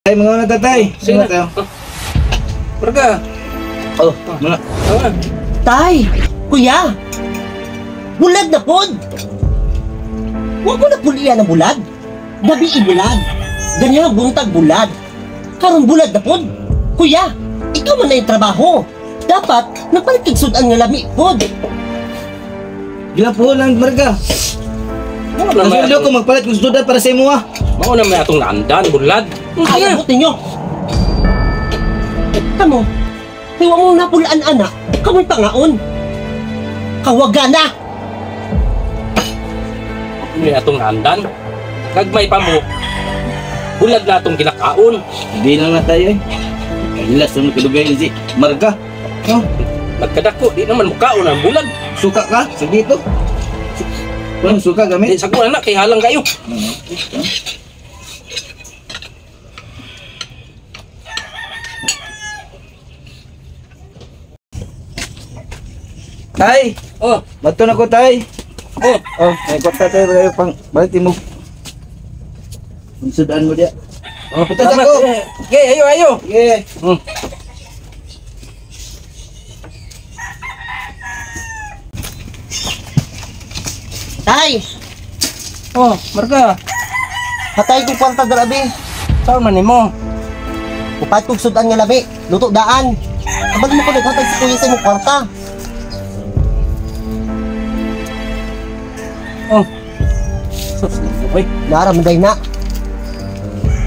Ay, mga una tatay. Sige Sige tayo. Marga. Oh, mga. Tay, kuya, bulag na pod. Huwag mo na pulian ang bulag. Gabi bulag. Ganyan buntag bulag. Karon bulag na pod. Kuya, ikaw man na yung trabaho. Dapat nagpalikigsudan nga lami pod. Gila po lang, Marga. Nasundo ko magpalit kung sudan para sa imo ah. Mao na may atong naandan, bulad. Ay, abot ninyo. Kamu, hiwa mo na pulaan anak. Kamoy pangaon. Kawaga na. May atong naandan. Kagmay pa mo. Bulad na atong kinakaon. Hindi lang na tayo eh. Gila, sunod kalugayin si Marga. Oh, Nagkadako, di naman mukaon ang bulad. suka ka sa dito. Walang suka Di gamit. sa kuha na, kay halang kayo. Tay, Oh, bato na ko tay. oh. Oh, may kwarta tayo pang balik mo. Sudan mo dia. Oh, Putas salamat. ako. Okay, ayo, ayo. Yeah. Tay, Oh, Marga. hatay ko kwarta darabi. Saan man mo? Upat kong sudan nga labi. Luto daan. Abal mo ko naghatag si kuya sa imong kwarta. Oh. Sus, uy. Naramanday na.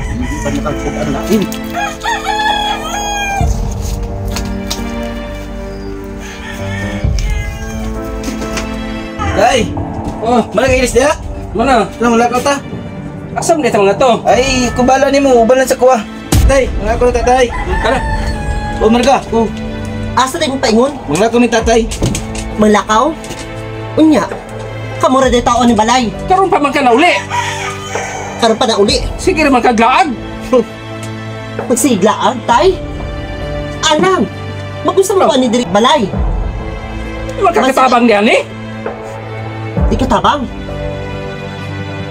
Hindi pa nakagsudan natin. Tay, Oh, mana kailis dia? mana? Ano wala ka ta? Asam dito mga to. Ay, kubala nimo, ubalan sa kuha. Tay, mga ko na tatay. Kara. Oh, Marga. Oh, asa tayo mong paingon? Mga ko ni tatay. Malakaw? Unya, kamura day tao ni balay. Karon pa man ka na uli. Karon pa na uli. Sige naman kaglaag. Magsiglaan, tay. Anang, magusto mo pa ni Dirik Balay. Magkakatabang niyan eh. Di ka tabang.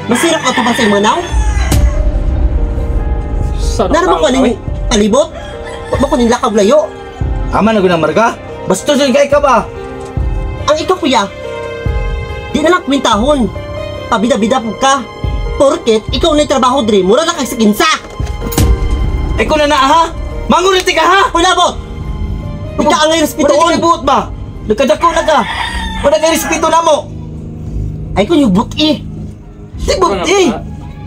Masira ka ito ba sa imanaw? Naramang ko ning palibot? Huwag mo ko ning lakaw layo. Aman na ko na Marga. Bastos yung kay ka ba? Ang ikaw kuya, di na lang kwintahon. Pabida-bida po ka. Porket ikaw na yung trabaho dre, mura na kay sa kinsa. Ay ko na ha? Manguriti ka ha? Kulabot! Ika ang Wala respetuon. ka buot ba? Nagkadako na ka. Wala ka respeto na mo. Ay ko yung buti. Di buti.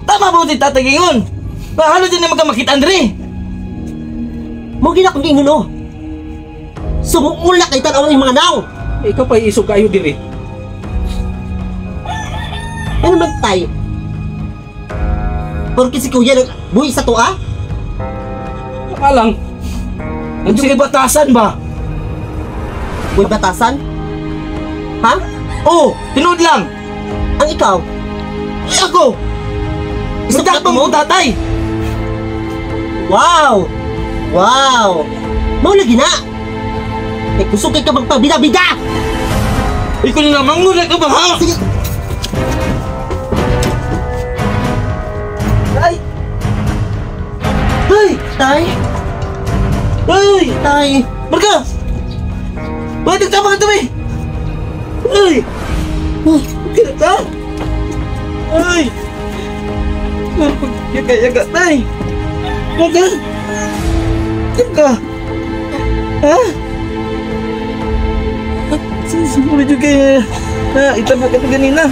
Tama buti tatagingon. Bahalo din na magkamakit Andre. Mo gina kong inguno. Sumuula kay tanaw ng mga naw. Ikaw pa isog kayo diri. Ano man tay? Porket si kuya buhi sa tuwa? Alang. Sige batasan ba? Buhi batasan? Ha? Oo, tinood lang. Ang ikaw? Ay ako. Isang mo tatay. Wow! Wow! Mau lagi na! Eh, kusog kay ka magpabida-bida! Ikaw na naman muna ka ba ha? Sige! Tay! Tay! Tay! Tay! Tay! Marga! Bakit nagtama ka tabi? Ay! Kira ka? Ay! Yaga-yaga, tay! Marga! Yaga! Ha? Sisipuli juga ya. Nah, itabok ka ito ganina.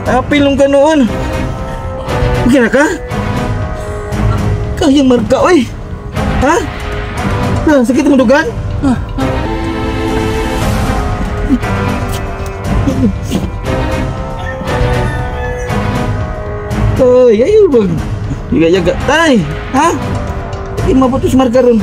Apilong ka noon. Kira ka? Kaya Marga, oy! Ha? Nah, sakit mo dugan? Ay, ayo bang. Yaga-yaga tay. Ha? Hindi maputos Marga ron.